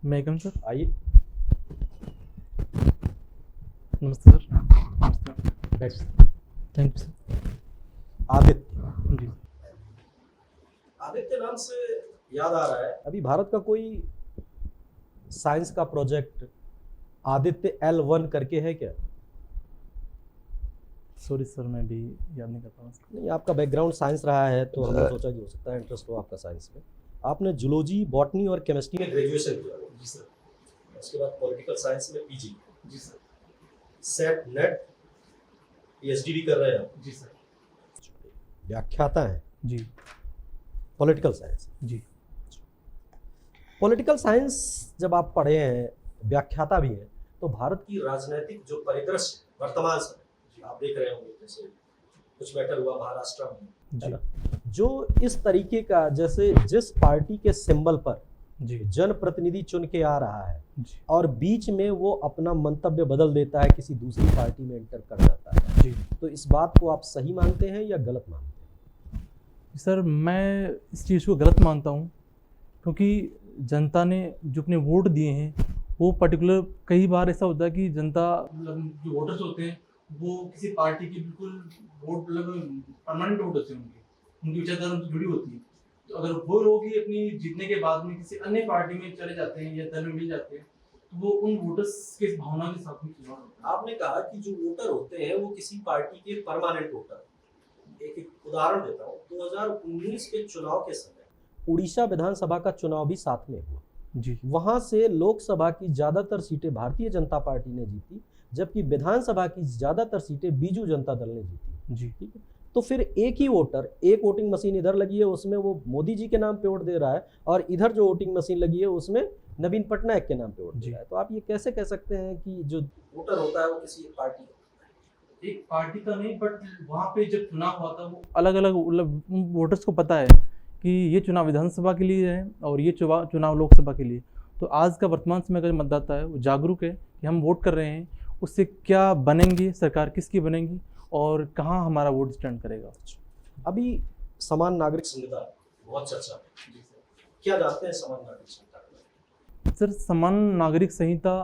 मैकम sir, आइए। नमस्ते sir. नमस्ते। बैठ। Thank you sir. Aditya. Ji Aditya नाम से याद आ रहा है, अभी भारत का कोई साइंस का प्रोजेक्ट आदित्य L1 करके है क्या? सॉरी सर, मैं भी याद नहीं कर पा रहा। नहीं, आपका बैकग्राउंड साइंस रहा है तो हमने सोचा कि हो सकता है इंटरेस्ट हो आपका साइंस में। आपने जूलॉजी, बॉटनी और केमिस्ट्री में ग्रेजुएशन किया। जी सर। उसके बाद पॉलिटिकल साइंस में पीजी, जी सर। सेट नेट पीएचडी भी कर रहे हैं। जी सर। व्याख्याता हैं जी पॉलिटिकल साइंस। जी। पॉलिटिकल साइंस जब आप पढ़े हैं, व्याख्याता भी हैं, तो भारत की राजनीतिक जो परिदृश्य वर्तमान समय आप देख रहे होंगे, जैसे कुछ मैटर हुआ महाराष्ट्र में, है जी ना, जो इस तरीके का, जैसे जिस पार्टी के सिंबल पर जी जनप्रतिनिधि चुन के आ रहा है जी और बीच में वो अपना मंतव्य बदल देता है, किसी दूसरी पार्टी में एंटर कर जाता है, जी तो इस बात को आप सही मानते हैं या गलत मानते हैं? सर, मैं इस चीज़ को गलत मानता हूँ, क्योंकि जनता ने जो अपने वोट दिए हैं वो पर्टिकुलर, कई बार ऐसा होता है कि जनता मतलब जो वोटर्स होते हैं वो किसी पार्टी की बिल्कुल वोट मतलब परमानेंट वोट होते हैं, उनकी विचारधारा उनसे जुड़ी होती है। तो अगर वो लोग ही अपनी जीतने के बाद में किसी अन्य पार्टी में चले जाते हैं या दल में मिल जाते हैं, तो वो उन वोटर्स के भावना के साथ में खिलवाड़ होता है। आपने कहा कि जो वोटर होते हैं वो किसी पार्टी के परमानेंट वोटर। एक उदाहरण देता हूँ, 2019 के चुनाव के समय उड़ीसा विधानसभा का चुनाव भी साथ में हुआ। जी वहां से लोकसभा की ज्यादातर सीटें भारतीय जनता पार्टी ने जीती, जबकि विधानसभा की ज्यादातर सीटें बीजू जनता दल ने जीती। जी ठीक है, तो फिर एक ही वोटर, एक वोटिंग मशीन इधर लगी है उसमें वो मोदी जी के नाम पे वोट दे रहा है, और इधर जो वोटिंग मशीन लगी है उसमें नवीन पटनायक के नाम पे वोट दे रहा है। तो आप ये कैसे कह सकते हैं कि जो वोटर होता है वो किसी एक पार्टी का? एक पार्टी का नहीं, बट वहाँ पे जब चुनाव हुआ था वो अलग अलग मतलब वोटर्स को पता है कि ये चुनाव विधानसभा के लिए है और ये चुनाव लोकसभा के लिए। तो आज का वर्तमान समय का जो मतदाता है वो जागरूक है कि हम वोट कर रहे हैं, उससे क्या बनेंगे, सरकार किसकी बनेगी और कहाँ हमारा वोट स्टैंड करेगा। अभी समान नागरिक संहिता बहुत चर्चा है, क्या जानते हैं समान नागरिक संहिता? सर, समान नागरिक संहिता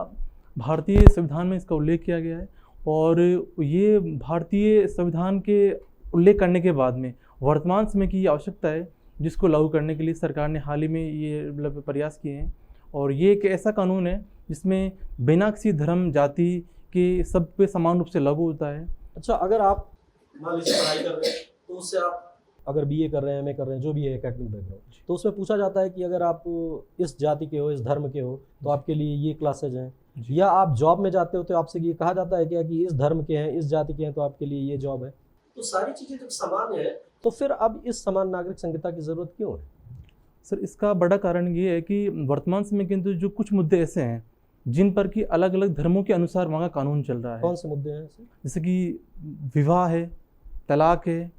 भारतीय संविधान में इसका उल्लेख किया गया है, और ये भारतीय संविधान के उल्लेख करने के बाद में वर्तमान समय की आवश्यकता है, जिसको लागू करने के लिए सरकार ने हाल ही में ये मतलब प्रयास किए हैं। और ये एक ऐसा कानून है जिसमें बिना किसी धर्म जाति के सब पे समान रूप से लागू होता है। अच्छा, अगर आप मान लीजिए पढ़ाई कर रहे हैं, तो उससे आप अगर बीए कर रहे हैं, एमए कर रहे हैं, जो भी है एकेडमिक बैकग्राउंड, तो उसमें पूछा जाता है कि अगर आप इस जाति के हो, इस धर्म के हो, तो आपके लिए ये क्लासेज हैं, या आप जॉब में जाते हो तो आपसे ये कहा जाता है क्या कि इस धर्म के हैं, इस जाति के हैं, तो आपके लिए ये जॉब है। तो सारी चीजें जब समान है, तो फिर अब इस समान नागरिक संहिता की जरूरत क्यों है? सर, इसका बड़ा कारण ये है कि वर्तमान समय के अंदर जो कुछ मुद्दे ऐसे हैं जिन पर कि अलग अलग धर्मों के अनुसार वहाँ का कानून चल रहा है। कौन से मुद्दे हैं ऐसे? जैसे कि विवाह है, तलाक है,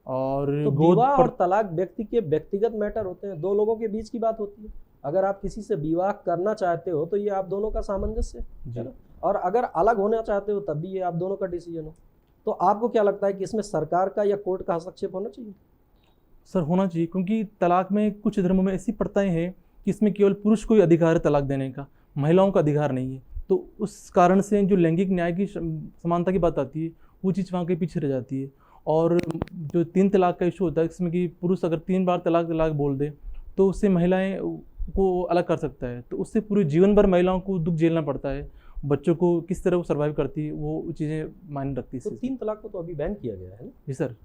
और तो विवाह और तलाक व्यक्ति के व्यक्तिगत मैटर होते हैं, दो लोगों के बीच की बात होती है। अगर आप किसी से विवाह करना चाहते हो तो ये आप दोनों का सामंजस्य है ना, और अगर अलग होना चाहते हो तब भी ये आप दोनों का डिसीजन हो। तो आपको क्या लगता है कि इसमें सरकार का या कोर्ट का हस्तक्षेप होना चाहिए? सर, होना चाहिए, क्योंकि तलाक में कुछ धर्मों में ऐसी प्रथाएं हैं कि इसमें केवल पुरुष को ही अधिकार है तलाक देने का, महिलाओं का अधिकार नहीं है। तो उस कारण से जो लैंगिक न्याय की समानता की बात आती है वो चीज़ वहाँ के पीछे रह जाती है। और जो 3 तलाक का इशू होता है, इसमें कि पुरुष अगर 3 बार तलाक तलाक बोल दे तो उससे महिलाएं को अलग कर सकता है, तो उससे पूरे जीवन भर महिलाओं को दुख झेलना पड़ता है। बच्चों को किस तरह वो सर्वाइव करती है वो चीज़ें मायने रखती है। तो 3 तलाक को तो अभी बैन किया गया है ना? जी सर।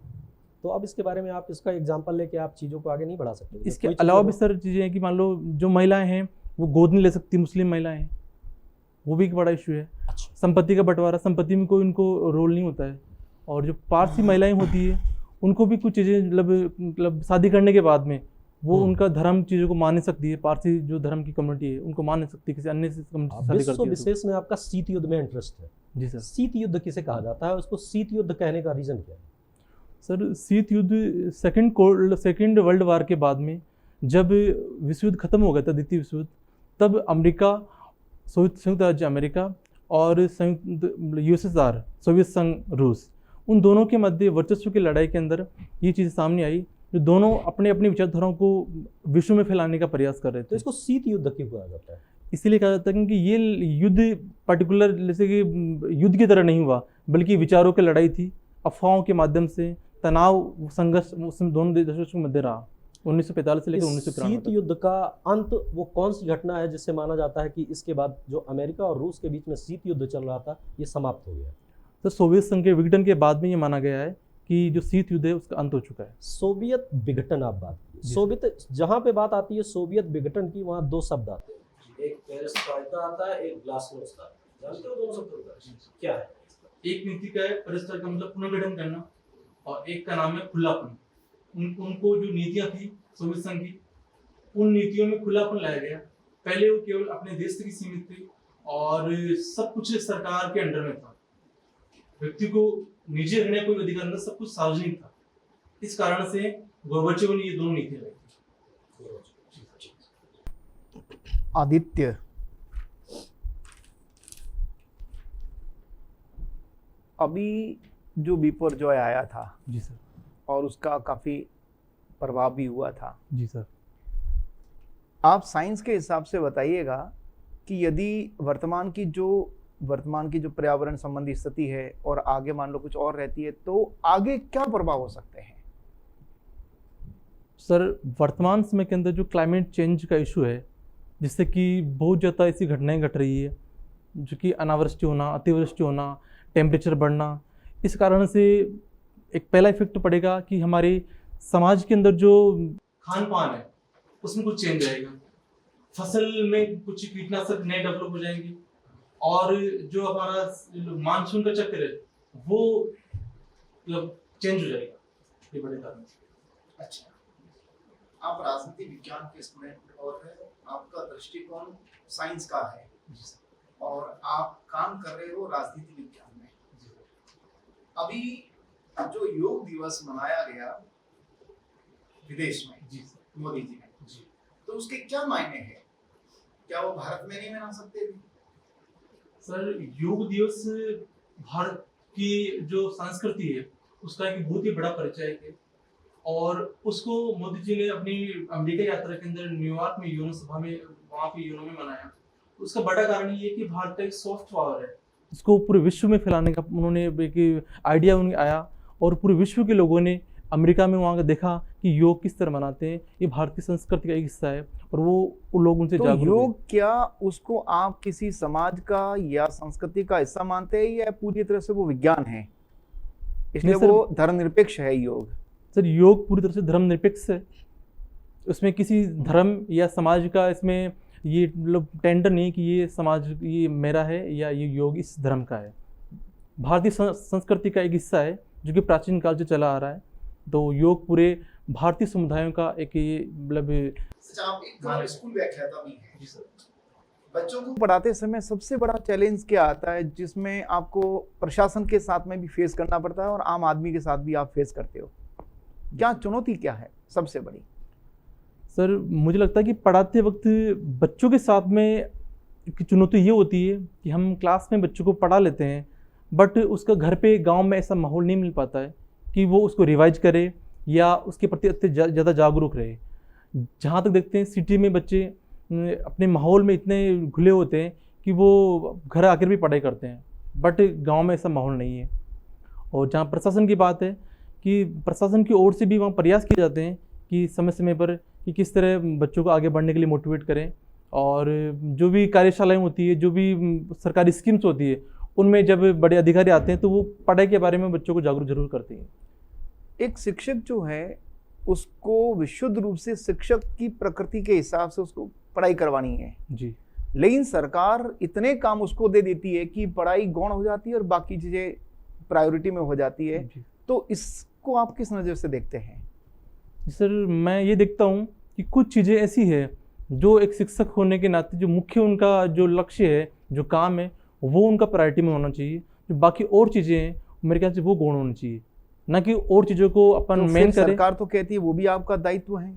तो अब इसके बारे में आप इसका एग्जांपल लेके आप चीज़ों को आगे नहीं बढ़ा सकते? इसके अलावा भी सर चीज़ें हैं कि मान लो जो महिलाएं हैं वो गोद नहीं ले सकती, मुस्लिम महिलाएं हैं, वो भी एक बड़ा इशू है। अच्छा। संपत्ति का बंटवारा, संपत्ति में कोई उनको रोल नहीं होता है। और जो पारसी महिलाएं होती है उनको भी कुछ चीज़ें मतलब शादी करने के बाद में वो उनका धर्म चीज़ों को मान नहीं सकती है। पारसी जो धर्म की कम्युनिटी है उनको मान नहीं सकती, किसी अन्य से शादी करती है। विशेष में आपका शीत युद्ध में इंटरेस्ट है? जी सर। शीत युद्ध किसे कहा जाता है, उसको शीत युद्ध कहने का रीजन क्या है? सर, शीत युद्ध सेकेंड वर्ल्ड वार के बाद में जब विश्व युद्ध खत्म हो गया था, द्वितीय विश्व युद्ध, तब अमेरिका, संयुक्त राज्य अमेरिका और संयुक्त यूएसएसआर, सोवियत संघ, रूस, उन दोनों के मध्य वर्चस्व की लड़ाई के अंदर ये चीज़ सामने आई, जो दोनों अपने अपनी विचारधाराओं को विश्व में फैलाने का प्रयास कर रहे थे। तो इसको शीत युद्ध क्यों कहा जाता है? इसीलिए कहा जाता है क्योंकि ये युद्ध पर्टिकुलर जैसे कि युद्ध की तरह नहीं हुआ, बल्कि विचारों की लड़ाई थी, अफवाहों के माध्यम से तनाव संघर्ष उसमें दोनों देशों के मध्य रहा 1945 से लेकर इस 1993 शीत तक। युद्ध का अंत वो कौन सी घटना है जिससे माना जाता है कि इसके बाद जो अमेरिका और रूस के बीच में शीत युद्ध चल रहा था ये समाप्त हो गया? तो सोवियत संघ के विघटन के बाद में ये माना गया है कि जो शीत युद्ध है उसका अंत हो चुका है। सोवियत विघटन आप बात की, जी। सोवियत जहाँ पे बात आती है सोवियत विघटन की, वहाँ दो शब्द आते हैं, एक पेरेस्ट्रोइका आता है, एक ग्लासनोस्त आता है। जानते हो दोनों शब्दों का क्या है? एक नीति का है पेरेस्ट्रोइका मतलब पुनर्गठन करना, और एक का नाम है खुलापन। उनको जो नीतियां थी सोवियत संघ की, उन नीतियों में खुलापन लाया गया। पहले वो केवल अपने देश तक ही सीमित थी और सब कुछ सरकार के अंडर में था, व्यक्ति को निजी रहने का कोई अधिकार नहीं, सब कुछ सार्वजनिक था। इस कारण से गोर्बाचेव ने ये दोनों नीतियां लाई थी। आदित्य, अभी जो बिपरजॉय आया था जी सर। और उसका काफ़ी प्रभाव भी हुआ था। जी सर। आप साइंस के हिसाब से बताइएगा कि यदि वर्तमान की जो पर्यावरण संबंधी स्थिति है और आगे मान लो कुछ और रहती है, तो आगे क्या प्रभाव हो सकते हैं? सर, वर्तमान समय के अंदर जो क्लाइमेट चेंज का इशू है, जिससे कि बहुत ज़्यादा ऐसी घटनाएं घट रही है, जो कि अनावृष्टि होना, अतिवृष्टि होना, टेम्परेचर बढ़ना, इस कारण से एक पहला इफेक्ट पड़ेगा कि हमारे समाज के अंदर जो खान पान है उसमें कुछ चेंज आएगा, फसल में कुछ कीटनाशक नए डेवलप हो जाएंगे, और जो हमारा मानसून का चक्र है वो मतलब चेंज हो जाएगा ये बड़े कारण से। अच्छा, आप राजनीति विज्ञान के स्टूडेंट और आपका दृष्टिकोण साइंस का है और आप काम कर रहे हो राजनीति विज्ञान में। अभी जो योग दिवस मनाया गया विदेश में मोदी जी ने, तो उसके क्या मायने हैं? क्या वो भारत में नहीं मना सकते भी? सर, योग दिवस भारत की जो संस्कृति है उसका एक बहुत ही बड़ा परिचय है, और उसको मोदी जी ने अपनी अमेरिका यात्रा के अंदर न्यूयॉर्क में यूनो सभा में वहाँ पे यूनो में मनाया। उसका बड़ा कारण ये है कि भारत का एक सॉफ्ट पावर है, इसको पूरे विश्व में फैलाने का उन्होंने एक आइडिया उन्हें आया, और पूरे विश्व के लोगों ने अमेरिका में वहाँ देखा कि योग किस तरह मनाते हैं, ये भारत की संस्कृति का एक हिस्सा है, और वो लोग उनसे तो जागरूक योग क्या उसको आप किसी समाज का या संस्कृति का हिस्सा मानते हैं, या पूरी तरह से वो विज्ञान है इसलिए नहीं सर, वो धर्मनिरपेक्ष है योग? सर, योग पूरी तरह से धर्मनिरपेक्ष है, उसमें किसी धर्म या समाज का इसमें ये मतलब टेंडर नहीं कि ये समाज ये मेरा है या ये योग इस धर्म का है। भारतीय संस्कृति का एक हिस्सा है जो कि प्राचीन काल से चला आ रहा है, तो योग पूरे भारतीय समुदायों का एक ये मतलब अच्छा, आप एक स्कूल व्याख्याता भी हैं। जी सर। बच्चों को पढ़ाते समय सबसे बड़ा चैलेंज क्या आता है जिसमें आपको प्रशासन के साथ में भी फेस करना पड़ता है और आम आदमी के साथ भी आप फेस करते हो? क्या चुनौती क्या है सबसे बड़ी? सर, मुझे लगता है कि पढ़ाते वक्त बच्चों के साथ में एक चुनौती ये होती है कि हम क्लास में बच्चों को पढ़ा लेते हैं, बट उसका घर पे गांव में ऐसा माहौल नहीं मिल पाता है कि वो उसको रिवाइज करे या उसके प्रति ज़्यादा जागरूक रहे। जहाँ तक देखते हैं सिटी में बच्चे अपने माहौल में इतने घुले होते हैं कि वो घर आकर भी पढ़ाई करते हैं, बट गांव में ऐसा माहौल नहीं है। और जहाँ प्रशासन की बात है कि प्रशासन की ओर से भी वहाँ प्रयास किए जाते हैं कि समय समय पर कि किस तरह बच्चों को आगे बढ़ने के लिए मोटिवेट करें, और जो भी कार्यशालाएं होती है, जो भी सरकारी स्कीम्स होती है, उनमें जब बड़े अधिकारी आते हैं तो वो पढ़ाई के बारे में बच्चों को जागरूक जरूर करते हैं। एक शिक्षक जो है उसको विशुद्ध रूप से शिक्षक की प्रकृति के हिसाब से उसको पढ़ाई करवानी है जी, लेकिन सरकार इतने काम उसको दे देती है कि पढ़ाई गौण हो जाती है और बाकी चीजें प्रायोरिटी में हो जाती है। तो इसको आप किस नज़र से देखते हैं? सर, मैं ये देखता हूँ कि कुछ चीज़ें ऐसी है जो एक शिक्षक होने के नाते जो मुख्य उनका जो लक्ष्य है, जो काम है, वो उनका प्रायोरिटी में होना चाहिए। जो बाकी और चीज़ें हैं मेरे ख्याल से वो गौण होनी चाहिए, ना कि और चीज़ों को अपन तो मेन फिर करें। सरकार तो कहती है वो भी आपका दायित्व है।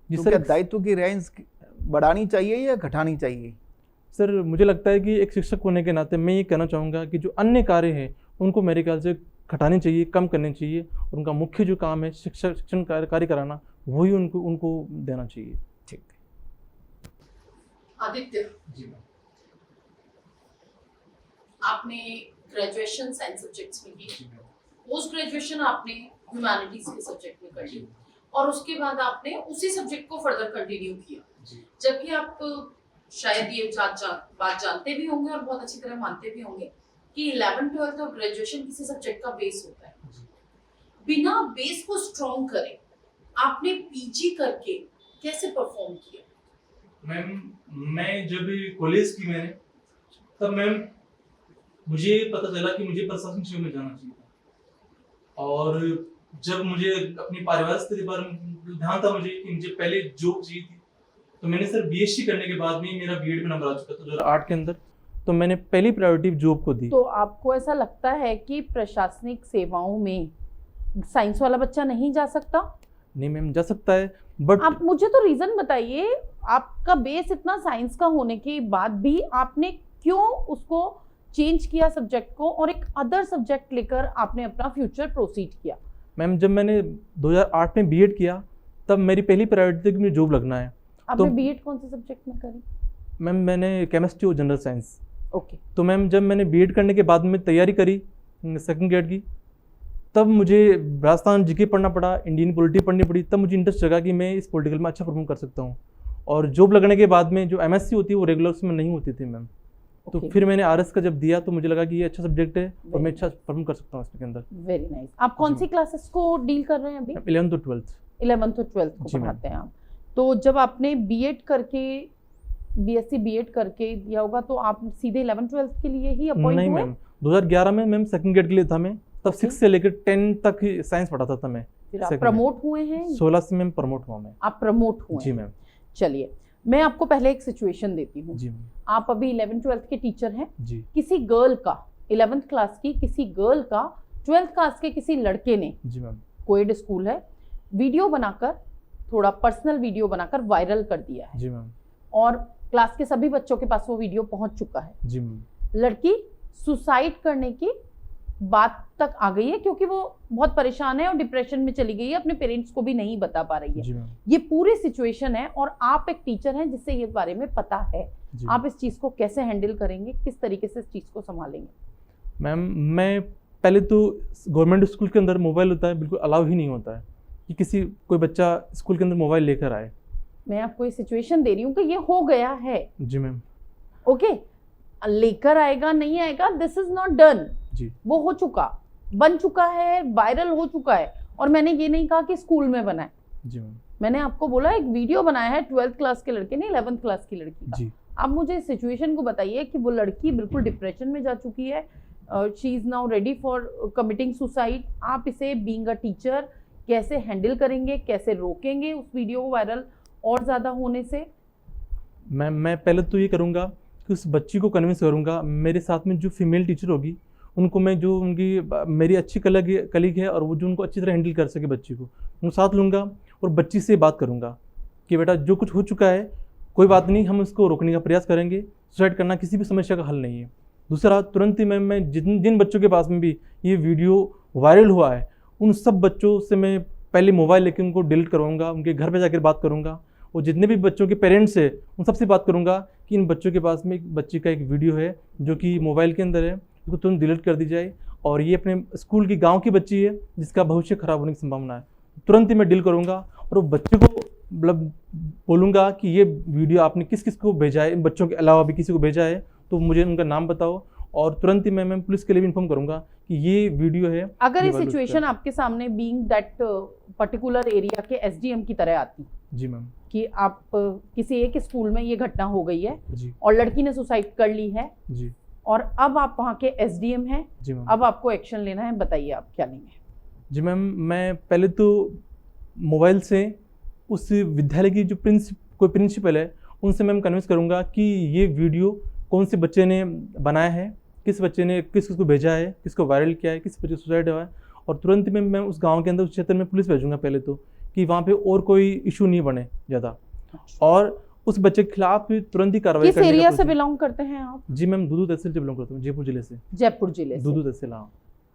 जी तो सर, क्या दायित्व की रेंज बढ़ानी चाहिए या घटानी चाहिए? सर, मुझे लगता है कि एक शिक्षक होने के नाते मैं ये कहना चाहूँगा कि जो अन्य कार्य हैं उनको मेरे ख्याल से घटानी चाहिए, कम करनी चाहिए, और उनका मुख्य जो काम है शिक्षण कार्य कराना, वही उनको देना चाहिए। ठीक आदित्य, जी मैम। आपने ग्रेजुएशन साइंस सब्जेक्ट्स में की, जी मैम। पोस्ट ग्रेजुएशन आपने ह्यूमैनिटीज के सब्जेक्ट में कर ली और उसके बाद आपने उसी सब्जेक्ट को फर्दर कंटिन्यू किया, जी जबकि आप शायद ये बात जानते भी होंगे और बहुत अच्छी तरह मानते भी होंगे कि 11th 12th और ग्रेजुएशन किसी सब्जेक्ट का बेस होता है। बिना बेस को स्ट्रॉन्ग करे आपने पीजी करके कैसे परफॉर्म किया? मैम, मैं जब कॉलेज की मैंने, तब मैम मुझे पता चला कि मुझे प्रशासन क्षेत्र में जाना चाहिए था। और जब मुझे अपनी पारिवारिक स्थिति पर ध्यान था मुझे कि मुझे पहले जॉब चाहिए थी, तो मैंने सर बीएससी करने के बाद में मेरा बीएड में नंबर आ चुका था 2008 के अंदर, तो मैंने पहली प्रायोरिटी जॉब को दी। तो आपको ऐसा लगता है कि प्रशासनिक सेवाओं में साइंस वाला बच्चा नहीं जा सकता? नहीं मैम, जा सकता है, बट आप मुझे तो रीजन बताइए, आपका बेस इतना साइंस का होने के बाद भी आपने क्यों उसको चेंज किया सब्जेक्ट को और एक अदर सब्जेक्ट लेकर आपने अपना फ्यूचर प्रोसीड किया? मैम, जब मैंने 2008 में बीएड किया तब मेरी पहली प्रायोरिटी थी कि मुझे जॉब लगना है। आपने बीएड कौन से सब्जेक्ट में करी? मैम, मैंने केमिस्ट्री और जनरल साइंस। ओके। तो मैम, जब मैंने बीएड करने के बाद में तैयारी करी सेकंड ग्रेड की, तब मुझे राजस्थान जीके पढ़ना पड़ा, इंडियन पॉलिटी पढ़नी पड़ी, तब मुझे इंटरेस्ट जगा कि मैं इस पॉलिटिकल में अच्छा परफॉर्म कर सकता हूँ। और जॉब लगने के बाद में जो एमएससी होती है वो रेगुलर उसमें नहीं होती थी मैम। तो Okay. फिर मैंने आरएस का जब दिया तो मुझे लगा कि ये अच्छा सब्जेक्ट है और मैं अच्छा परफॉर्म कर सकता हूँ इसके अंदर। Very nice. आप कौन सी क्लासेस को डील कर रहे हैं अभी? 11th और 12th। 11th और 12th को जी मैम। पढ़ाते हैं आप। तो जब आपने बीएड करके बीएससी बीएड करके दिया होगा तो आप सीधे 11th 12th के लिए ही अपॉइंट नहीं हुए? मैम, 2011 में मैम सेकंड ग्रेड के लिए था मैं, तब Okay. 6 से लेकर 10 तक ही साइंस पढ़ाता था मैं। फिर आप second प्रमोट हुए हैं? 16 से मैम प्रमोट हुआ मैं। आप प्रमोट हुए जी हैं। मैम। चलिए, मैं आपको पहले एक सिचुएशन देती हूँ। जी मैम। आप अभी 11th 12th के टीचर हैं, जी किसी गर्ल का 11th क्लास की किसी गर्ल का 12th क्लास के किसी लड़के ने, जी मैम। कोएड स्कूल है, वीडियो बनाकर, थोड़ा पर्सनल वीडियो बनाकर वायरल कर दिया है जी मैम। और क्लास के सभी बच्चों के पास वो वीडियो पहुंच चुका है। जी मैम। लड़की सुसाइड करने की बात तक आ गई है क्योंकि वो बहुत परेशान है और डिप्रेशन में चली गई है, अपने पेरेंट्स को भी नहीं बता पा रही है। जी मैम। ये पूरी सिचुएशन है और आप एक टीचर हैं जिससे ये बारे में पता है। जी आप इस चीज को कैसे हैंडल करेंगे, किस तरीके से इस चीज को संभालेंगे? मैम, मैं पहले तो गवर्नमेंट स्कूल के अंदर मोबाइल होता है बिल्कुल अलाउ ही नहीं होता है कि किसी कोई बच्चा स्कूल के अंदर मोबाइल लेकर आए। मैं आपको ये सिचुएशन दे रही हूँ कि ये हो गया है। जी मैम। ओके, लेकर आएगा नहीं आएगा, दिस इज नॉट डन। जी। वो हो चुका, बन चुका है, वायरल हो चुका है। और मैंने ये नहीं कहा कि स्कूल में बना है, जी मैम। मैंने आपको बोला एक वीडियो बनाया है 12th क्लास के लड़के ने 11th क्लास की लड़की का। जी। आप मुझे सिचुएशन को बताइए कि वो लड़की बिल्कुल डिप्रेशन में जा चुकी है, she is now ready for committing suicide. आप इसे बीइंग अ टीचर कैसे हैंडल करेंगे, कैसे रोकेंगे उस वीडियो को वायरल और ज़्यादा होने से? मैं पहले तो ये करूँगा कि उस बच्ची को कन्विंस करूँगा, मेरे साथ में जो फीमेल टीचर होगी उनको मैं, जो उनकी मेरी अच्छी कलीग है और वो जो उनको अच्छी तरह हैंडल कर सके बच्ची को, उनको साथ लूँगा और बच्ची से बात करूँगा कि बेटा जो कुछ हो चुका है कोई बात नहीं, हम उसको रोकने का प्रयास करेंगे। सुसाइड करना किसी भी समस्या का हल नहीं है। दूसरा, तुरंत ही मैं जिन बच्चों के पास में भी ये वीडियो वायरल हुआ है उन सब बच्चों से मैं पहले मोबाइल लेके उनको डिलीट करवाऊँगा, उनके घर पर जाकर बात करूँगा और जितने भी बच्चों के पेरेंट्स है उन सबसे बात करूँगा कि इन बच्चों के पास में एक बच्ची का एक वीडियो है जो कि मोबाइल के अंदर है, उसको तुरंत डिलीट कर दी जाए। और ये अपने स्कूल की गांव की बच्ची है जिसका भविष्य खराब होने की संभावना है, तुरंत ही मैं डील करूँगा और वो बच्चे को मतलब बोलूँगा कि ये वीडियो आपने किस किस को भेजा है, इन बच्चों के अलावा भी किसी को भेजा है तो मुझे उनका नाम बताओ। और तुरंत ही मैं पुलिस के लिए भी इन्फॉर्म करूँगा कि ये वीडियो है। अगर ये वायरल सिचुएशन उसका। आपके सामने बीइंग दैट पर्टिकुलर एरिया के एसडीएम की तरह आती जी मैम। कि आप किसी एक स्कूल में ये घटना हो गई है जी। और लड़की ने सुसाइड कर ली है जी। और अब आप वहाँ के एसडीएम हैं, जी मैम। अब आपको एक्शन लेना है, बताइए आप क्या लेंगे? जी मैम, मैं पहले तो मोबाइल से उस विद्यालय की जो कोई प्रिंसिपल है उनसे मैं कन्विंस करूँगा कि ये वीडियो कौन से बच्चे ने बनाया है, किस बच्चे ने किसको भेजा है, किसको वायरल किया है, किस बच्चे सुसाइड हुआ है। और तुरंत ही मैं उस गांव के अंदर, उस क्षेत्र में पुलिस भेजूंगा पहले तो, कि वहाँ पे और कोई इशू नहीं बने ज़्यादा, और उस बच्चे के खिलाफ भी तुरंत ही कार्रवाई किस एरिया से बिलोंग करते हैं आप? जी मैम, दूदू तहसील से बिलोंग करता हूँ, जयपुर जिले से। जयपुर जिले से। दूदू तहसील, हाँ।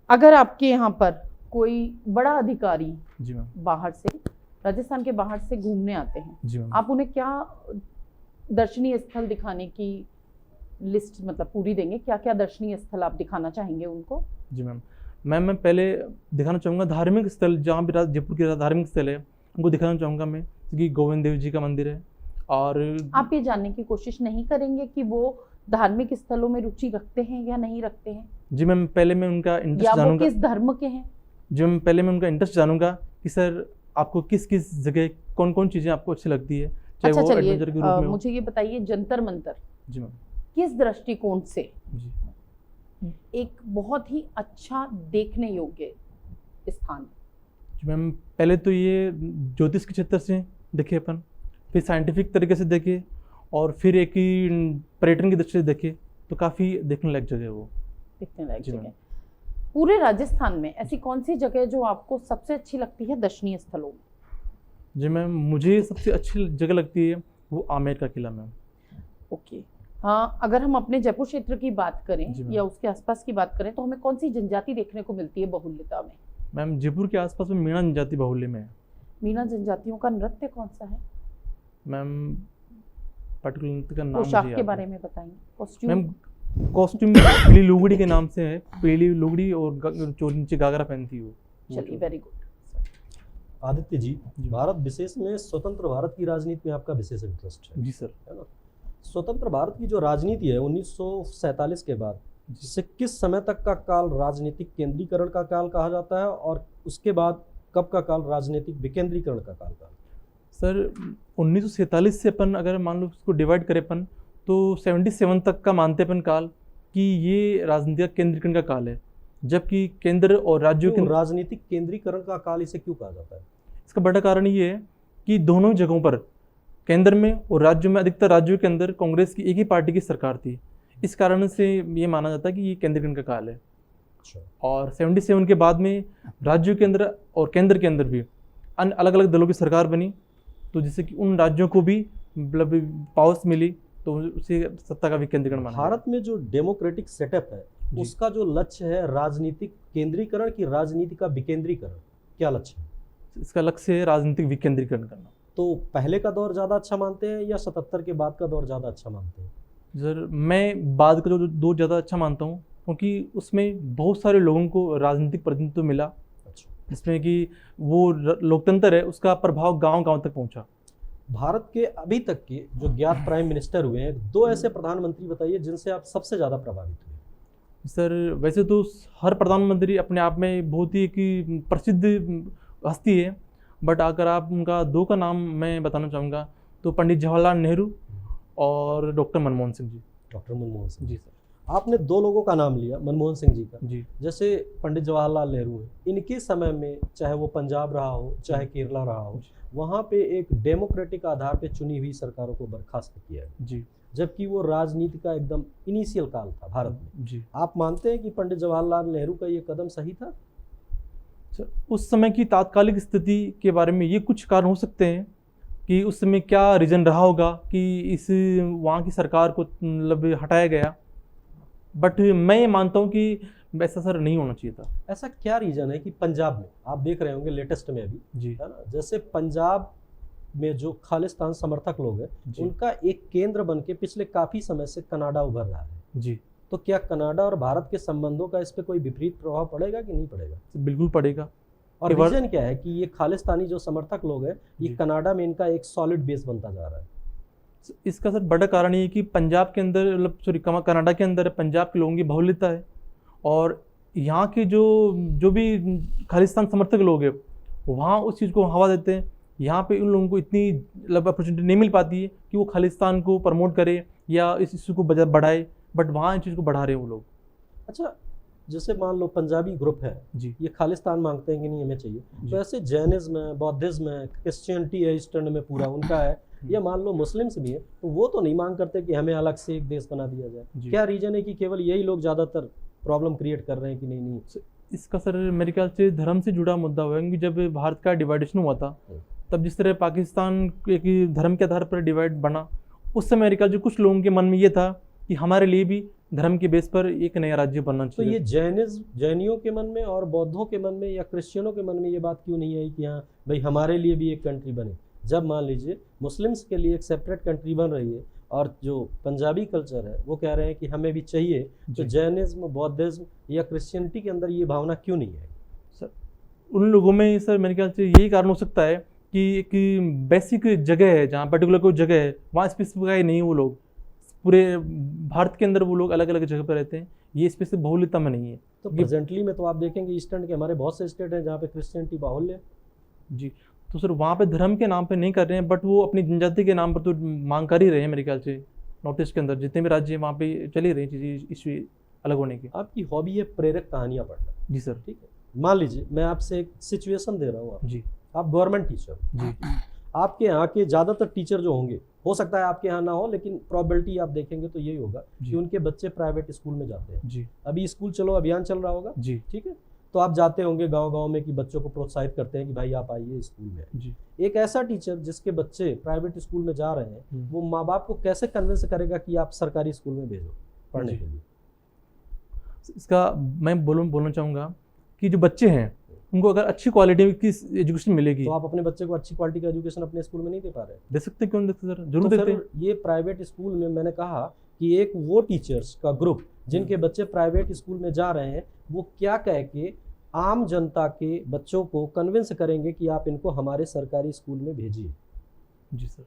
अगर आपके यहाँ पर कोई बड़ा अधिकारी जी मैम। बाहर से, राजस्थान के बाहर से घूमने आते हैं, जी मैम। आप उन्हें क्या दर्शनीय स्थल दिखाने की लिस्ट मतलब पूरी देंगे, क्या क्या दर्शनीय स्थल आप दिखाना चाहेंगे उनको? जी मैम मैं पहले दिखाना चाहूँगा धार्मिक स्थल, जहाँ भी जयपुर के धार्मिक स्थल है उनको दिखाना चाहूँगा मैं, कि गोविंद देव जी का मंदिर है। और आप ये जानने की कोशिश नहीं करेंगे कि वो धार्मिक स्थलों में रुचि रखते हैं या नहीं रखते हैं, जी मैम पहले मैं उनका या इंटरेस्ट वो जानूंगा। किस धर्म के हैं? जी मैम पहले मैं उनका इंटरेस्ट जानूंगा कि सर आपको किस किस जगह कौन कौन चीज़ें आपको अच्छी लगती है, चाहे अच्छा वो चलिए, एडवेंचर के रूप में हो। मुझे ये बताइए, जंतर मंतर जी मैम। किस दृष्टिकोण से जी एक बहुत ही अच्छा देखने योग्य स्थान है? जी मैम पहले तो ये ज्योतिष के क्षेत्र से देखे अपन, फिर साइंटिफिक तरीके से देखे, और फिर एक ही पर्यटन की दृष्टि से देखे, तो काफ़ी देखने लायक जगह है वो। देखने लायक जी जगह। मैम। पूरे राजस्थान में ऐसी कौन सी जगह है जो आपको सबसे अच्छी लगती है दर्शनीय स्थलों में? जी मैम मुझे सबसे अच्छी जगह लगती है वो आमेर का किला मैम। ओके, हाँ, अगर हम अपने जयपुर क्षेत्र की बात करें जी मैम। या उसके आसपास की बात करें तो हमें कौन सी जनजाति देखने को मिलती है बहुल्यता में? मैम जयपुर के आसपास में मीणा जनजाति बाहुल्य में है। मीना जनजातियों का नृत्य कौन सा है? मैम पर्टिकुलर नृत्य का नाम पोशाक मुझे के याद बारे नहीं। में बताएंगे। कॉस्ट्यूम? मैम कॉस्ट्यूम पीली लुगड़ी के नाम से है, पीली लुगड़ी और जो नीचे घाघरा पहनती है वो। चलिए, वेरी गुड। आदित्य जी, जी। भारत विशेष में स्वतंत्र भारत की राजनीति में आपका विशेष इंटरेस्ट है जी सर। है ना? स्वतंत्र भारत की जो राजनीति है 1947 के बाद से किस समय तक का काल राजनीतिक केंद्रीकरण का काल कहा जाता है, और उसके बाद कब का काल राजनीतिक विकेंद्रीकरण का काल कहा? सर 1947 से अपन अगर मान लो इसको डिवाइड करें अपन, तो 77 तक का मानते अपन काल कि ये राजनीतिक केंद्रीकरण का काल है, जबकि केंद्र और राज्यों के राजनीतिक केंद्रीकरण का काल इसे क्यों कहा जाता है? इसका बड़ा कारण ये है कि दोनों जगहों पर केंद्र में और राज्यों में अधिकतर राज्यों के अंदर कांग्रेस की एक ही पार्टी की सरकार थी, इस कारण से ये माना जाता है कि ये केंद्रीकरण का काल है। अच्छा। और 77 के बाद में राज्यों के अंदर और केंद्र के अंदर भी अन्य अलग अलग दलों की सरकार बनी, तो जिससे कि उन राज्यों को भी मतलब पावर्स मिली, तो उसे सत्ता का विकेंद्रीकरण माना भारत में जो डेमोक्रेटिक सेटअप है जी। उसका जो लक्ष्य है राजनीतिक केंद्रीकरण की राजनीति का विकेंद्रीकरण, क्या लक्ष्य है? गया। इसका लक्ष्य है राजनीतिक विकेंद्रीकरण करना। तो पहले का दौर ज़्यादा अच्छा मानते हैं या 77 के बाद का दौर ज़्यादा अच्छा मानते हैं? सर मैं बाद का जो दौर ज़्यादा अच्छा मानता हूँ, क्योंकि उसमें बहुत सारे लोगों को राजनीतिक प्रतिनिधित्व मिला, अच्छा। जिसमें कि वो लोकतंत्र है उसका प्रभाव गांव-गांव तक पहुंचा। भारत के अभी तक के जो ज्ञात प्राइम मिनिस्टर हुए हैं, दो ऐसे प्रधानमंत्री बताइए जिनसे आप सबसे ज़्यादा प्रभावित हुए। सर वैसे तो हर प्रधानमंत्री अपने आप में बहुत ही एक प्रसिद्ध हस्ती है, बट अगर आप उनका दो का नाम मैं बताना चाहूँगा तो पंडित जवाहरलाल नेहरू और doctor Manmohan Singh ji. Doctor Manmohan Singh ji sir. आपने दो लोगों का नाम लिया, मनमोहन सिंह जी का। जी जैसे पंडित जवाहरलाल नेहरू है, इनके समय में चाहे वो पंजाब रहा हो चाहे केरला रहा हो, वहाँ पे एक डेमोक्रेटिक आधार पे चुनी हुई सरकारों को बर्खास्त किया है, जी जबकि वो राजनीति का एकदम इनिशियल काल था भारत में। जी। आप मानते हैं कि पंडित जवाहरलाल नेहरू का ये कदम सही था? सर उस समय की तात्कालिक स्थिति के बारे में ये कुछ कारण हो सकते हैं कि उस समय क्या रीज़न रहा होगा कि इस वहाँ की सरकार को मतलब हटाया गया, बट मैं ये मानता हूँ कि ऐसा सर नहीं होना चाहिए था। ऐसा क्या रीजन है कि पंजाब में आप देख रहे होंगे लेटेस्ट में अभी, जी है ना, जैसे पंजाब में जो खालिस्तान समर्थक लोग हैं जी उनका एक केंद्र बन के पिछले काफ़ी समय से कनाडा उभर रहा है। जी। तो क्या कनाडा और भारत के संबंधों का इस पे कोई विपरीत प्रभाव पड़ेगा कि नहीं पड़ेगा? बिल्कुल पड़ेगा। और कि रीजन क्या है कि ये खालिस्तानी जो समर्थक लोग हैं ये जी। कनाडा में इनका एक सॉलिड बेस बनता जा रहा है? इसका सर बड़ा कारण ये है कि पंजाब के अंदर मतलब सॉरी कनाडा के अंदर पंजाब के लोगों की बहुल्यता है, और यहाँ के जो भी खालिस्तान समर्थक लोग हैं वहाँ उस चीज़ को हवा देते हैं। यहाँ पे उन लोगों को इतनी मतलब अपॉर्चुनिटी नहीं मिल पाती है कि वो खालिस्तान को प्रमोट करे या इस इश्यू को बढ़ाए, बट वहाँ इस चीज़ को बढ़ा रहे हैं वो लोग। अच्छा, जैसे मान लो पंजाबी ग्रुप है, जी ये खालिस्तान मांगते हैं कि नहीं हमें चाहिए, जी। तो ऐसे जैनिज्म है, बौद्धिज्म है, क्रिश्चियनिटी है ईस्टर्न में पूरा उनका है, या मान लो मुस्लिम्स भी है, तो वो तो नहीं मांग करते कि हमें अलग से एक देश बना दिया जाए। जी। क्या रीजन है कि केवल यही लोग ज़्यादातर प्रॉब्लम क्रिएट कर रहे हैं कि नहीं? इसका सर मेरे ख्याल से धर्म से जुड़ा मुद्दा हुआ है, क्योंकि जब भारत का डिवाइडेशन हुआ था तब जिस तरह पाकिस्तान एक धर्म के आधार पर डिवाइड बना, उस समय मेरे ख्याल से कुछ लोगों के मन में ये था कि हमारे लिए भी धर्म के बेस पर एक नया राज्य बनना तो चाहिए। ये जैनियों के मन में और बौद्धों के मन में या क्रिश्चियनों के मन में ये बात क्यों नहीं आई कि हाँ भाई हमारे लिए भी एक कंट्री बने? जब मान लीजिए मुस्लिम्स के लिए एक सेपरेट कंट्री बन रही है और जो पंजाबी कल्चर है वो कह रहे हैं कि हमें भी चाहिए, तो जी। जैनिज्म, बौद्धिज्म या क्रिश्चियनिटी के अंदर ये भावना क्यों नहीं है? उन लोगों में सर मेरे ख्याल से यही कारण हो सकता है कि एक बेसिक जगह है, जहाँ पर्टिकुलर कोई जगह है वहाँ स्पेसिफाई नहीं है। वो लोग पूरे भारत के अंदर वो लोग अलग अलग जगह पर रहते हैं, ये स्पेसिफिक बहुल्यता में नहीं है। तो ये- प्रेजेंटली में तो आप देखेंगे ईस्टर्न के हमारे बहुत से स्टेट हैं जहाँ पे क्रिश्चियनिटी बाहुल्य है। जी, तो सर वहाँ पे धर्म के नाम पे नहीं कर रहे हैं, बट वो अपनी जनजाति के नाम पर तो मांग कर ही रहे हैं मेरे ख्याल से। नॉर्थ ईस्ट के अंदर जितने भी राज्य हैं वहाँ पे चल ही रही चीज़ें इस अलग होने की। आपकी हॉबी है प्रेरक कहानियाँ पढ़ना, जी सर। ठीक है। मान लीजिए मैं आपसे एक सिचुएशन दे रहा हूँ, जी आप गवर्नमेंट टीचर, जी आपके यहाँ के ज़्यादातर टीचर जो होंगे, हो सकता है आपके यहाँ ना हो, लेकिन प्रोबेबिलिटी आप देखेंगे तो यही होगा जी। कि उनके बच्चे प्राइवेट स्कूल में जाते हैं। जी अभी स्कूल चलो अभियान चल रहा होगा, जी ठीक है, तो आप जाते होंगे गांव-गांव में कि बच्चों को प्रोत्साहित करते हैं कि भाई आप आइए स्कूल में। जी एक ऐसा टीचर जिसके बच्चे प्राइवेट स्कूल में जा रहे हैं, वो माँ बाप को कैसे कन्विंस करेगा कि आप सरकारी स्कूल में भेजो पढ़ने जी। के लिए? इसका मैं बोलना चाहूँगा कि जो बच्चे हैं उनको अगर अच्छी क्वालिटी की एजुकेशन मिलेगी तो आप अपने बच्चे को अच्छी क्वालिटी का एजुकेशन अपने स्कूल में नहीं दे पा रहे? दे सकते हैं, क्यों नहीं देते सर, तो जरूर देते फिर हैं। ये प्राइवेट स्कूल में मैंने कहा कि एक वो टीचर्स का ग्रुप जिनके बच्चे प्राइवेट स्कूल में जा रहे हैं, वो क्या कह के आम जनता के बच्चों को कन्विंस करेंगे कि आप इनको हमारे सरकारी स्कूल में भेजिए? जी सर,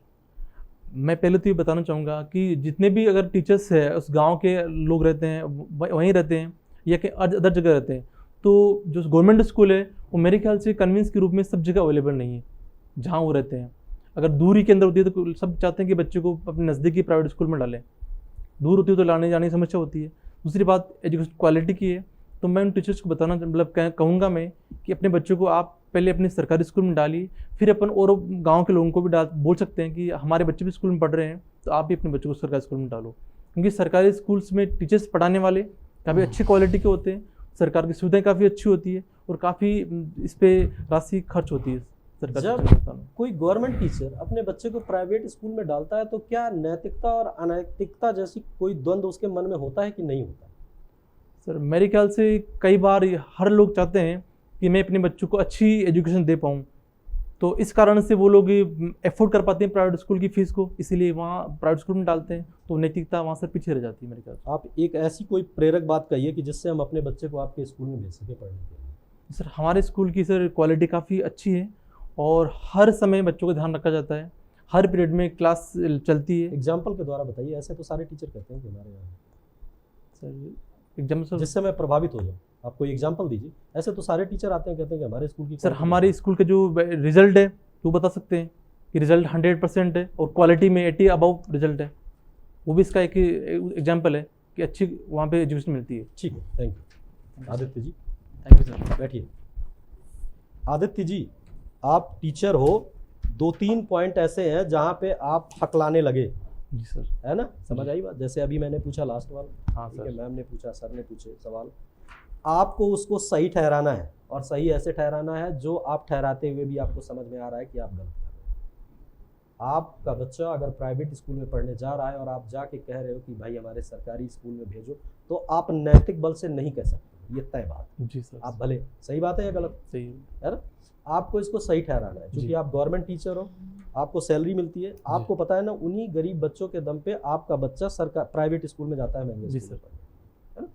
मैं पहले तो ये बताना चाहूँगा कि जितने भी अगर टीचर्स है उस गांव के लोग रहते हैं, वहीं रहते हैं या कि अदर जगह रहते हैं, तो जो गवर्नमेंट स्कूल है वो मेरे ख्याल से कन्विंस के रूप में सब जगह अवेलेबल नहीं है जहाँ वो रहते हैं। अगर दूरी के अंदर होती है तो सब चाहते हैं कि बच्चे को अपने नज़दीकी प्राइवेट स्कूल में डालें, दूर होती है तो लाने जाने की समस्या होती है। दूसरी बात एजुकेशन क्वालिटी की है, तो मैं उन टीचर्स को बताना मतलब कहूँगा मैं कि अपने बच्चों को आप पहले अपने सरकारी स्कूल में डालिए, फिर अपन और गांव के लोगों को भी बोल सकते हैं कि हमारे बच्चे भी स्कूल में पढ़ रहे हैं तो आप भी अपने बच्चों को सरकारी स्कूल में डालो, क्योंकि सरकारी स्कूल्स में टीचर्स पढ़ाने वाले काफ़ी अच्छी क्वालिटी के होते हैं, सरकार की सुविधाएं काफ़ी अच्छी होती है और काफ़ी इस पर राशि खर्च होती है सरकारी जब शिक्षा संस्थान में। कोई गवर्नमेंट टीचर अपने बच्चे को प्राइवेट स्कूल में डालता है तो क्या नैतिकता और अनैतिकता जैसी कोई द्वंद्व उसके मन में होता है कि नहीं होता? सर मेरे ख्याल से कई बार हर लोग चाहते हैं कि मैं अपने बच्चों को अच्छी एजुकेशन दे पाऊँ, तो इस कारण से वो लोग एफोर्ड कर पाते हैं प्राइवेट स्कूल की फ़ीस को, इसीलिए वहाँ प्राइवेट स्कूल में डालते हैं, तो नैतिकता वहाँ से पीछे रह जाती है मेरे ख्याल से। आप एक ऐसी कोई प्रेरक बात कहिए कि जिससे हम अपने बच्चे को आपके स्कूल में भेज सके पढ़ने के लिए। सर हमारे स्कूल की सर क्वालिटी काफ़ी अच्छी है और हर समय बच्चों का ध्यान रखा जाता है, हर पीरियड में क्लास चलती है। एग्जाम्पल के द्वारा बताइए, ऐसे तो सारे टीचर कहते हैं कि हमारे यहाँ, सर एग्जाम सर जिससे मैं प्रभावित हो जाऊँ। आप कोई एग्जाम्पल दीजिए। ऐसे तो सारे टीचर आते हैं कहते हैं कि हमारे स्कूल की सर quality हमारे बहुत स्कूल का जो रिजल्ट है वो बता सकते हैं कि रिजल्ट 100% है और क्वालिटी में 80 अबव रिजल्ट है, वो भी इसका एक एग्जाम्पल है कि अच्छी वहाँ पे एजुकेशन मिलती है। है। ठीक है, thank you. Aditya ji thank you sir. बैठिए। आदित्य जी, आप टीचर हो, 2-3 पॉइंट ऐसे हैं जहाँ पे आप हकलाने लगे, जी सर। है ना? समझ आई बात? जैसे अभी मैंने पूछा लास्ट वाला, हाँ ठीक है, सर। मैम ने पूछा, सर ने पूछे सवाल, आपको उसको सही ठहराना है और सही ऐसे ठहराना है जो आप ठहराते हुए भी आपको समझ में आ रहा है कि आप गलत कर रहे हैं। आपका बच्चा अगर प्राइवेट स्कूल में पढ़ने जा रहा है और आप जाके कह रहे हो कि भाई हमारे सरकारी स्कूल में भेजो, तो आप नैतिक बल से नहीं कह सकते, ये तय बात है। जी सर। आप भले सही बात है या गलत सही है ना, आपको इसको सही ठहराना है, क्योंकि जी। आप गवर्नमेंट टीचर हो, आपको सैलरी मिलती है, आपको पता है ना, उन्हीं गरीब बच्चों के दम पे आपका बच्चा सरकार प्राइवेट स्कूल में जाता है, महंगे जी स्कूल में सर। पढ़ने, है ना?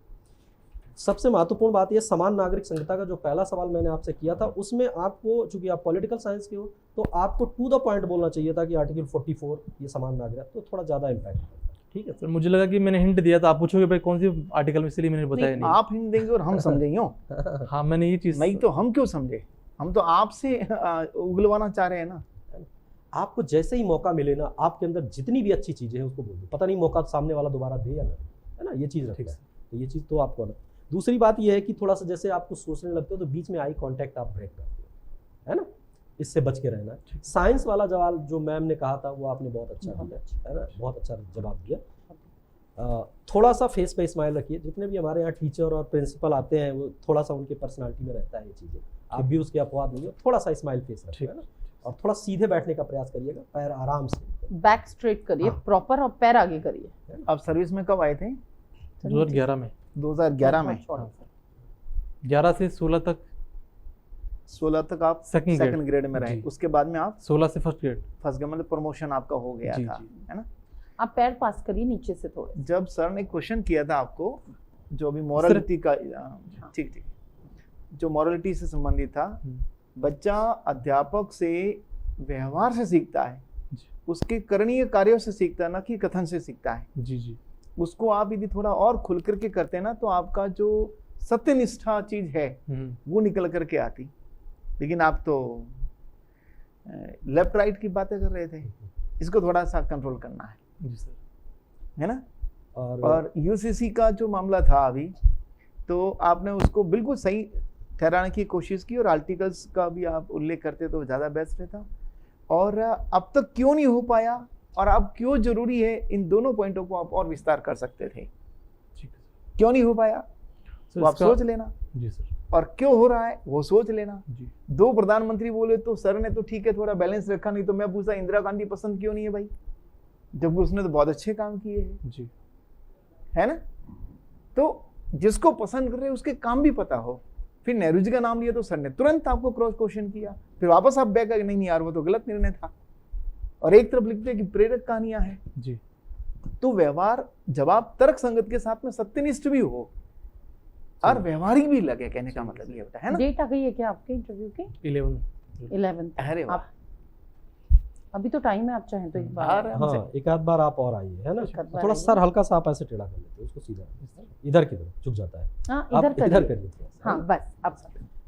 सबसे महत्वपूर्ण बात ये, समान नागरिक संहिता का जो पहला सवाल मैंने आपसे किया था, उसमें आपको, चूंकि आप पॉलिटिकल साइंस के हो, तो आपको टू द पॉइंट बोलना चाहिए था कि आर्टिकल 44 ये समान नागरिक, तो थोड़ा ज़्यादा इम्पैक्ट पड़ता है। ठीक है सर, मुझे लगा कि मैंने हिंट दिया था, आप पूछोगे भाई कौन सी आर्टिकल में, इसलिए मैंने बताया नहीं, नहीं। आप हिंट देंगे और हम समझेंगे। हाँ मैंने ये चीज़ नहीं तो हम क्यों समझे, हम तो आपसे उगलवाना चाह रहे हैं ना। आपको जैसे ही मौका मिले ना, आपके अंदर जितनी भी अच्छी चीज़ें हैं उसको बोल दो, पता नहीं मौका सामने वाला दोबारा दे या ना दे, है ना? ये चीज़ रखना है, तो ये चीज़ तो आपको ना। दूसरी बात ये है कि थोड़ा सा जैसे आपको सोचने लगते हो तो बीच में आई कांटेक्ट आप ब्रेक करते हो, है ना? इससे बच के रहना है। साइंस वाला जवाब जो मैम ने कहा था वो आपने बहुत अच्छा दिया, है ना? बहुत अच्छा जवाब दिया। थोड़ा सा फेस पे स्माइल रखिए, जितने भी हमारे यहाँ टीचर और प्रिंसिपल आते हैं वो थोड़ा सा उनके पर्सनालिटी में रहता है ये चीज़ें, आप भी उसके अपवाद नहीं हो, थोड़ा सा स्माइल फेस रखिए, है ना? और थोड़ा सीधे बैठने का प्रयास करिएगा, पैर आराम से, बैक स्ट्रेट करिए हाँ। प्रॉपर और पैर आगे करिए। आप सर्विस में कब आए थे? 2011 में। 2011 में। हाँ सर। 11 से 16 तक 16 तक आप सेकंड सेकंड ग्रेड में रहे, जी। उसके बाद में आप 16 से फर्स्ट ग्रेड। फर्स्ट ग्रेड, मतलब प्रमोशन आपका हो गया जी, था, जी। है ना? आप पैर पास करिए नीचे से थोड़े। जब सर ने क्वेश्चन किया था आपको जो अभी मॉरलिटी का ठीक ठीक जो मॉरलिटी से संबंधित था, बच्चा अध्यापक से व्यवहार से सीखता है, उसके करणीय कार्यों से सीखता है, ना कि कथन से सीखता है। जी जी उसको आप यदि थोड़ा और खुल करके करते हैं ना तो आपका जो सत्यनिष्ठा चीज है वो निकल करके आती। लेकिन आप तो लेफ्ट राइट की बातें कर रहे थे, इसको थोड़ा सा कंट्रोल करना है। जी सर। है ना। और यूसीसी का जो मामला था अभी, तो आपने उसको बिल्कुल सही ठहराने की कोशिश की और आर्टिकल्स का भी आप उल्लेख करते तो ज़्यादा बेस्ट रहता। और अब तक क्यों नहीं हो पाया और अब क्यों जरूरी है, इन दोनों पॉइंटों को आप और विस्तार कर सकते थे। ठीक है क्यों नहीं हो पाया सर। वो आप सोच लेना, जी सर। और क्यों हो रहा है वो सोच लेना। जी। दो प्रधानमंत्री बोले तो सर ने तो ठीक है थोड़ा बैलेंस रखा, नहीं तो मैं पूछा इंदिरा गांधी पसंद क्यों नहीं है भाई, जबकि उसने तो बहुत अच्छे काम किए हैं। जी। है ना। तो जिसको पसंद कर रहे उसके काम भी पता हो। फिर नेहरू जी का नाम लिया तो सर ने तुरंत आपको क्रॉस क्वेश्चन किया, फिर वापस आप बैक आए, नहीं यार वो तो गलत निर्णय था। और एक तरफ लिखते हैं कि प्रेरक कहानियां हैं। जी। तो व्यवहार जब आप तर्क संगत के साथ में सत्यनिष्ठ भी हो और व्यवहारिक भी लगे, कहने का मतलब ये होता है ना। डेट आ गई है क्या आपके इंटरव्यू की? 11। अरे वाह, अभी तो टाइम है, आप चाहें तो एक बार। हाँ, एक आध बार आप और आइए, है ना। एक आध बार थोड़ा आइए। सर हल्का सा आप ऐसे टेढ़ा कर लेते हो उसको, सीधा इधर की तरफ झुक जाता है। हाँ आप इधर इधर करिए। करिए थोड़ा सा। हाँ बस अब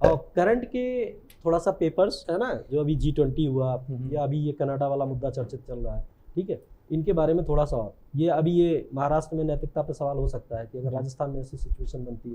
और करंट के थोड़ा सा पेपर्स है ना, जो अभी G20 हुआ या अभी ये कनाडा वाला मुद्दा चर्चित चल रहा है, ठीक है, इनके बारे में थोड़ा सा और ये अभी ये महाराष्ट्र में नैतिकता पे सवाल हो सकता है कि अगर राजस्थान में ऐसी सिचुएशन बनती है